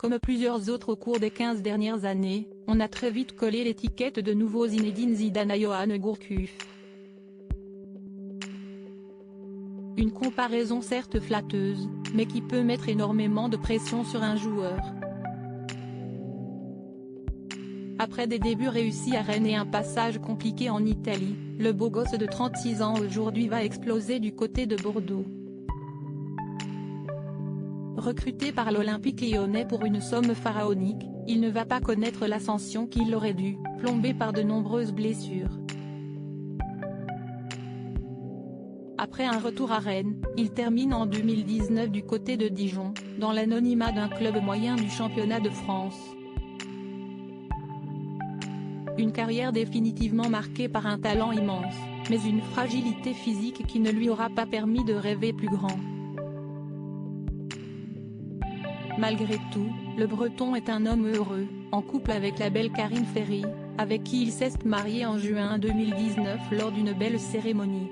Comme plusieurs autres au cours des 15 dernières années, on a très vite collé l'étiquette de nouveau Zinedine Zidane à Yoann Gourcuff. Une comparaison certes flatteuse, mais qui peut mettre énormément de pression sur un joueur. Après des débuts réussis à Rennes et un passage compliqué en Italie, le beau gosse de 36 ans aujourd'hui va exploser du côté de Bordeaux. Recruté par l'Olympique lyonnais pour une somme pharaonique, il ne va pas connaître l'ascension qu'il aurait dû, plombé par de nombreuses blessures. Après un retour à Rennes, il termine en 2019 du côté de Dijon, dans l'anonymat d'un club moyen du championnat de France. Une carrière définitivement marquée par un talent immense, mais une fragilité physique qui ne lui aura pas permis de rêver plus grand. Malgré tout, le Breton est un homme heureux, en couple avec la belle Karine Ferry, avec qui il s'est marié en juin 2019 lors d'une belle cérémonie.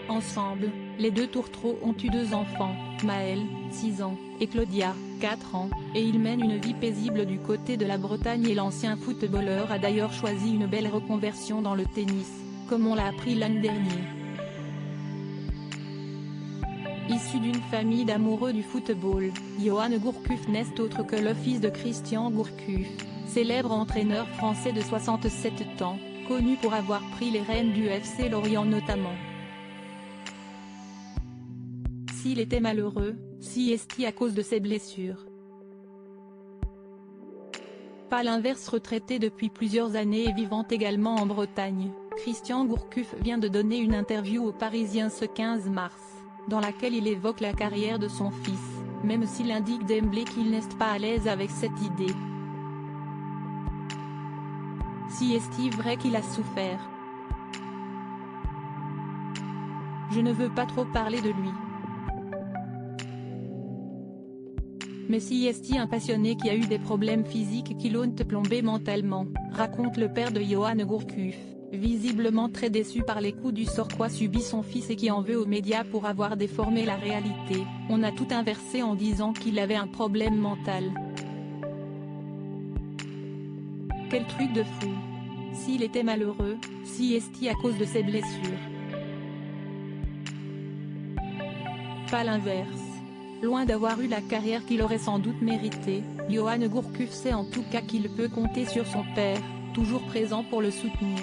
Ensemble, les deux tourtereaux ont eu 2 enfants, Maël, 6 ans, et Claudia, 4 ans, et ils mènent une vie paisible du côté de la Bretagne et l'ancien footballeur a d'ailleurs choisi une belle reconversion dans le tennis, comme on l'a appris l'an dernier. Issu d'une famille d'amoureux du football, Yoann Gourcuff n'est autre que le fils de Christian Gourcuff, célèbre entraîneur français de 67 ans, connu pour avoir pris les rênes du FC Lorient notamment. S'il était malheureux, si est-il à cause de ses blessures? Pas l'inverse. Retraité depuis plusieurs années et vivant également en Bretagne, Christian Gourcuff vient de donner une interview aux Parisiens ce 15 mars, dans laquelle il évoque la carrière de son fils, même s'il indique d'emblée qu'il n'est pas à l'aise avec cette idée. Si est-il vrai qu'il a souffert? Je ne veux pas trop parler de lui. Mais si est-il un passionné qui a eu des problèmes physiques qui l'ont plombé mentalement, raconte le père de Yoann Gourcuff, visiblement très déçu par les coups du sort qu'a subi son fils et qui en veut aux médias pour avoir déformé la réalité. On a tout inversé en disant qu'il avait un problème mental. Quel truc de fou! S'il était malheureux, si est-il à cause de ses blessures? Pas l'inverse. Loin d'avoir eu la carrière qu'il aurait sans doute méritée, Yoann Gourcuff sait en tout cas qu'il peut compter sur son père, toujours présent pour le soutenir.